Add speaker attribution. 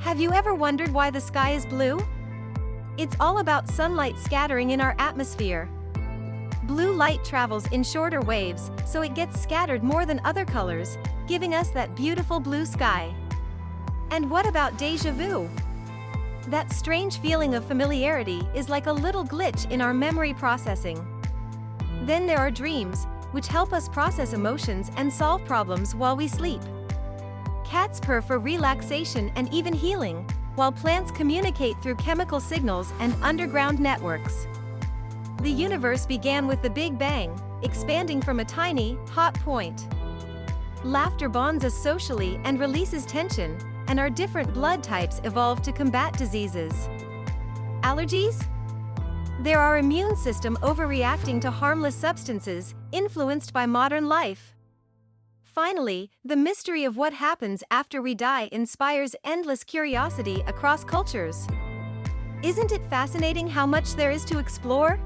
Speaker 1: Have you ever wondered why the sky is blue? It's all about sunlight scattering in our atmosphere. Blue light travels in shorter waves, so it gets scattered more than other colors, giving us that beautiful blue sky. And what about déjà vu? That strange feeling of familiarity is like a little glitch in our memory processing. Then there are dreams, which help us process emotions and solve problems while we sleep. Cats purr for relaxation and even healing, while plants communicate through chemical signals and underground networks. The universe began with the Big Bang, expanding from a tiny, hot point. Laughter bonds us socially and releases tension, and our different blood types evolved to combat diseases. Allergies? They're our immune system overreacting to harmless substances, influenced by modern life. Finally, the mystery of what happens after we die inspires endless curiosity across cultures. Isn't it fascinating how much there is to explore?